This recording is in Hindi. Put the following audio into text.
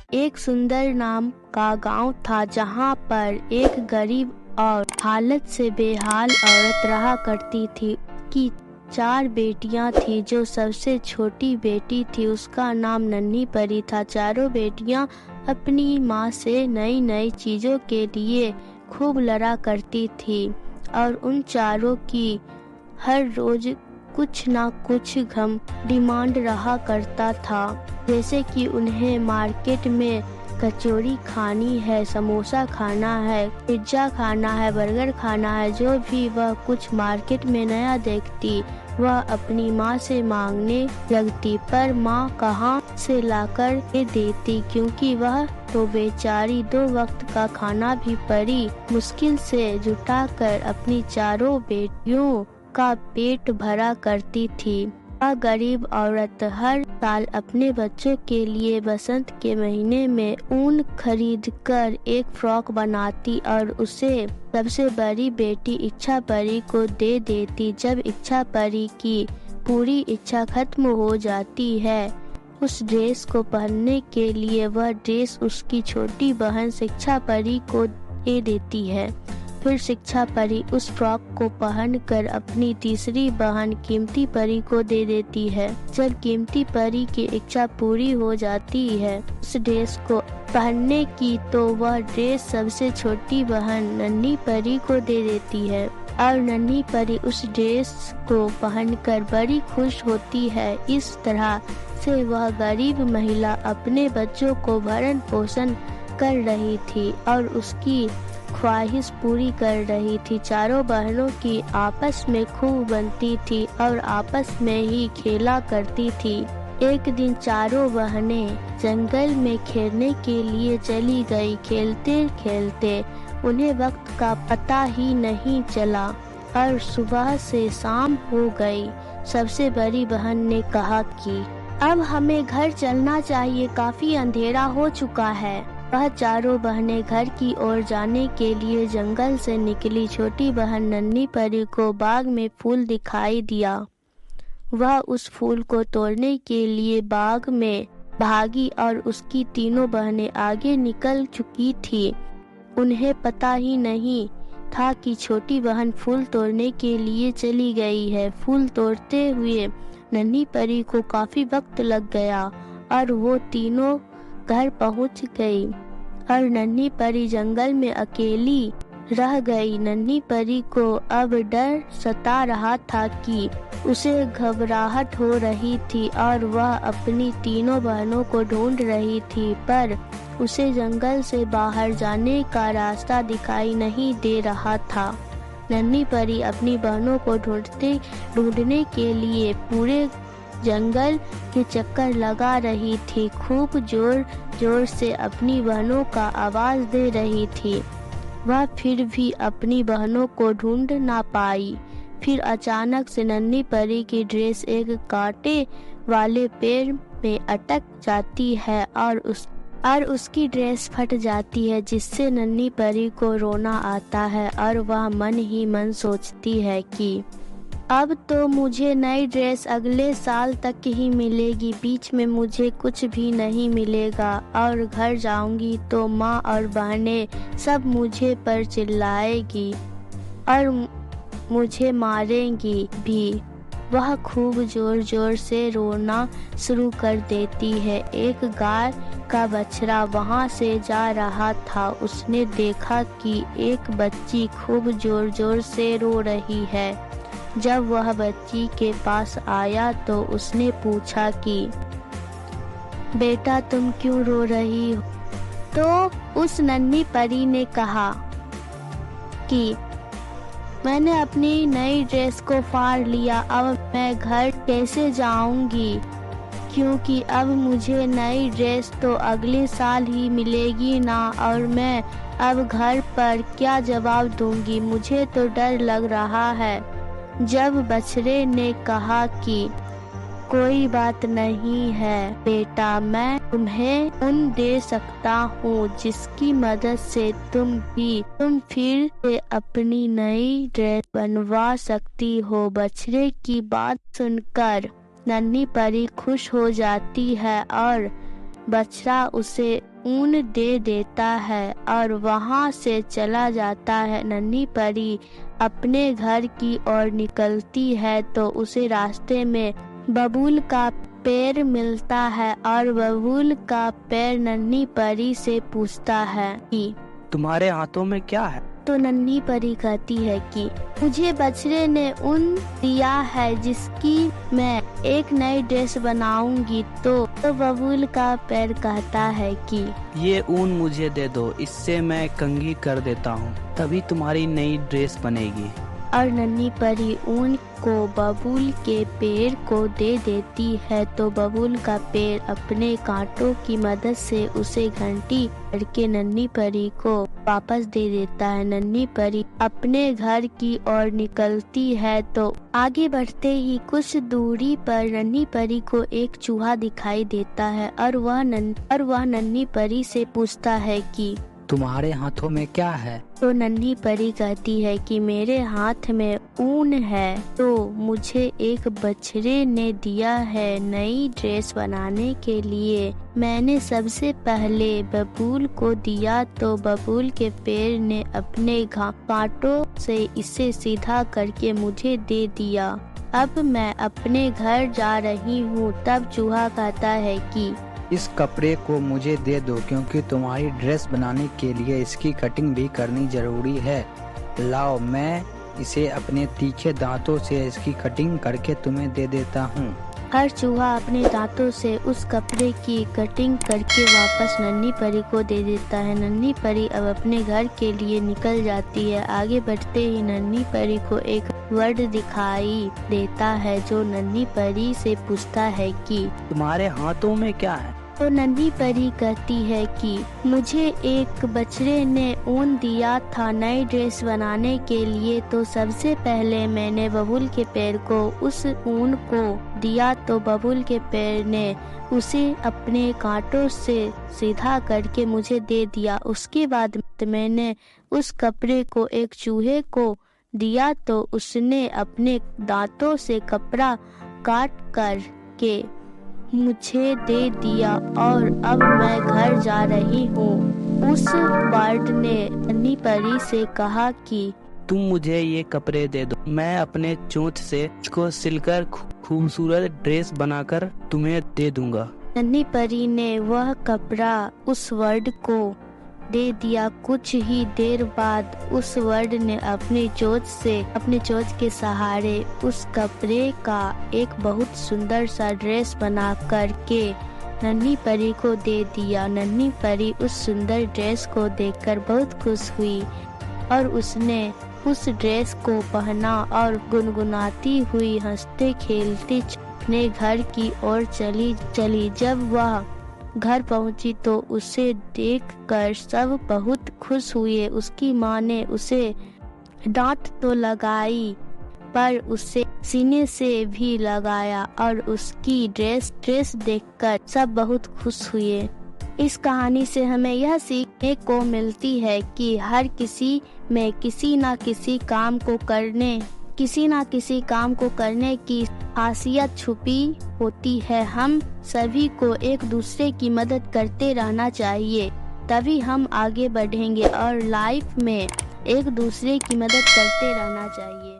एक सुंदर नाम का गांव था जहां पर एक गरीब और हालत से बेहाल औरत रहा करती थी। की 4 बेटियां थी। जो सबसे छोटी बेटी थी उसका नाम नन्ही परी था। चारों बेटियां अपनी माँ से नई नई चीजों के लिए खूब लड़ा करती थी और उन चारों की हर रोज कुछ ना कुछ डिमांड रहा करता था, जैसे कि उन्हें मार्केट में कचौड़ी खानी है, समोसा खाना है, पिज्जा खाना है, बर्गर खाना है। जो भी वह कुछ मार्केट में नया देखती वह अपनी माँ से मांगने लगती, पर माँ कहाँ से लाकर दे देती, क्योंकि वह तो बेचारी 2 वक्त का खाना भी बड़ी मुश्किल से जुटाकर अपनी चारों बेटियों का पेट भरा करती थी। वह गरीब औरत हर साल अपने बच्चों के लिए बसंत के महीने में ऊन खरीदकर एक फ्रॉक बनाती और उसे सबसे बड़ी बेटी इच्छा परी को दे देती। जब इच्छा परी की पूरी इच्छा खत्म हो जाती है उस ड्रेस को पहनने के लिए वह ड्रेस उसकी छोटी बहन शिक्षा परी को दे देती है। फिर शिक्षा परी उस फ्रॉक को पहनकर अपनी तीसरी बहन कीमती परी को दे देती है। जब कीमती परी की इच्छा पूरी हो जाती है उस ड्रेस को पहनने की, तो वह ड्रेस सबसे छोटी बहन नन्ही परी को दे देती है और नन्ही परी उस ड्रेस को पहनकर बड़ी खुश होती है। इस तरह से वह गरीब महिला अपने बच्चों को भरण पोषण कर रही थी और उसकी ख्वाहिश पूरी कर रही थी। चारों बहनों की आपस में खूब बनती थी और आपस में ही खेला करती थी। एक दिन चारों बहनें जंगल में खेलने के लिए चली गई। खेलते खेलते उन्हें वक्त का पता ही नहीं चला और सुबह से शाम हो गई। सबसे बड़ी बहन ने कहा कि अब हमें घर चलना चाहिए, काफी अंधेरा हो चुका है। वह चारों बहनें घर की ओर जाने के लिए जंगल से निकली। छोटी बहन नन्ही परी को बाग में फूल दिखाई दिया। वह उस फूल को तोड़ने के लिए बाग में भागी और उसकी तीनों बहनें आगे निकल चुकी थी। उन्हें पता ही नहीं था कि छोटी बहन फूल तोड़ने के लिए चली गई है। फूल तोड़ते हुए नन्ही परी को काफी वक्त लग गया और वो तीनों घर पहुंच गई और नन्ही परी जंगल में अकेली रह गई। नन्ही परी को अब डर सता रहा था कि उसे घबराहट हो रही थी और वह अपनी तीनों बहनों को ढूंढ रही थी, पर उसे जंगल से बाहर जाने का रास्ता दिखाई नहीं दे रहा था। नन्ही परी अपनी बहनों को ढूंढने के लिए पूरे जंगल के चक्कर लगा रही थी। खूब जोर जोर से अपनी बहनों का आवाज दे रही थी। वह फिर भी अपनी बहनों को ढूंढ ना पाई। फिर अचानक से नन्ही परी की ड्रेस एक कांटे वाले पेड़ में अटक जाती है और उसकी ड्रेस फट जाती है, जिससे नन्ही परी को रोना आता है और वह मन ही मन सोचती है कि अब तो मुझे नई ड्रेस अगले साल तक ही मिलेगी, बीच में मुझे कुछ भी नहीं मिलेगा और घर जाऊंगी तो माँ और बहनें सब मुझे पर चिल्लाएगी और मुझे मारेंगी भी। वह खूब जोर जोर से रोना शुरू कर देती है। एक गाय का बछड़ा वहां से जा रहा था। उसने देखा कि एक बच्ची खूब जोर जोर से रो रही है। जब वह बच्ची के पास आया तो उसने पूछा कि बेटा तुम क्यों रो रही हो? तो उस नन्ही परी ने कहा कि मैंने अपनी नई ड्रेस को फाड़ लिया, अब मैं घर कैसे जाऊंगी, क्योंकि अब मुझे नई ड्रेस तो अगले साल ही मिलेगी ना, और मैं अब घर पर क्या जवाब दूंगी, मुझे तो डर लग रहा है। जब बछड़े ने कहा कि कोई बात नहीं है बेटा, मैं तुम्हें ऊन दे सकता हूँ जिसकी मदद से तुम फिर से अपनी नई ड्रेस बनवा सकती हो। बछड़े की बात सुनकर नन्ही परी खुश हो जाती है और बछड़ा उसे ऊन दे देता है और वहाँ से चला जाता है। नन्ही परी अपने घर की ओर निकलती है तो उसे रास्ते में बबूल का पेड़ मिलता है और बबूल का पेड़ नन्ही परी से पूछता है कि तुम्हारे हाथों में क्या है? तो नन्ही परी कहती है कि मुझे बछड़े ने ऊन दिया है जिसकी मैं एक नई ड्रेस बनाऊंगी। तो बबूल का पेड़ कहता है कि ये ऊन मुझे दे दो, इससे मैं कंघी कर देता हूँ, तभी तुम्हारी नई ड्रेस बनेगी। और नन्ही परी ऊन को बबूल के पेड़ को दे देती है तो बबूल का पेड़ अपने कांटों की मदद से उसे घंटी करके नन्ही परी को वापस दे देता है। नन्ही परी अपने घर की ओर निकलती है तो आगे बढ़ते ही कुछ दूरी पर नन्ही परी को एक चूहा दिखाई देता है और वह नन्ही परी से पूछता है कि तुम्हारे हाथों में क्या है? तो नन्ही परी कहती है कि मेरे हाथ में ऊन है, तो मुझे एक बछड़े ने दिया है नई ड्रेस बनाने के लिए। मैंने सबसे पहले बबूल को दिया तो बबूल के पेड़ ने अपने कांटों से इसे सीधा करके मुझे दे दिया। अब मैं अपने घर जा रही हूँ। तब चूहा कहता है कि इस कपड़े को मुझे दे दो, क्योंकि तुम्हारी ड्रेस बनाने के लिए इसकी कटिंग भी करनी जरूरी है। लाओ, मैं इसे अपने तीखे दांतों से इसकी कटिंग करके तुम्हें दे देता हूँ। हर चूहा अपने दांतों से उस कपड़े की कटिंग करके वापस नन्ही परी को दे देता है। नन्ही परी अब अपने घर के लिए निकल जाती है। आगे बढ़ते ही नन्ही परी को एक वर्ड दिखाई देता है जो नन्ही परी से पूछता है कि तुम्हारे हाथों में क्या है? तो नन्ही परी कहती है कि मुझे एक बछड़े ने ऊन दिया था नई ड्रेस बनाने के लिए, तो सबसे पहले मैंने बबूल के पेड़ को उस ऊन को दिया तो बबूल के पेड़ ने उसे अपने कांटों से सीधा करके मुझे दे दिया। उसके बाद मैंने उस कपड़े को एक चूहे को दिया तो उसने अपने दांतों से कपड़ा काट कर के मुझे दे दिया और अब मैं घर जा रही हूँ। उस बर्ड ने नन्ही परी से कहा कि तुम मुझे ये कपड़े दे दो, मैं अपने चोंच से इसको सिलकर खूबसूरत ड्रेस बनाकर तुम्हें दे दूंगा। नन्ही परी ने वह कपड़ा उस बर्ड को दे दिया। कुछ ही देर बाद उस बर्ड ने अपनी चोंच के सहारे उस कपड़े का एक बहुत सुंदर सा ड्रेस बना करके नन्ही परी को दे दिया। नन्ही परी उस सुंदर ड्रेस को देखकर बहुत खुश हुई और उसने उस ड्रेस को पहना और गुनगुनाती हुई हंसते खेलते अपने घर की ओर चली। जब वह घर पहुंची तो उसे देखकर सब बहुत खुश हुए। उसकी माँ ने उसे डांट तो लगाई पर उसे सीने से भी लगाया और उसकी ड्रेस देखकर सब बहुत खुश हुए। इस कहानी से हमें यह सीखने को मिलती है कि हर किसी में किसी ना किसी काम को करने की खासियत छुपी होती है। हम सभी को एक दूसरे की मदद करते रहना चाहिए, तभी हम आगे बढ़ेंगे और लाइफ में एक दूसरे की मदद करते रहना चाहिए।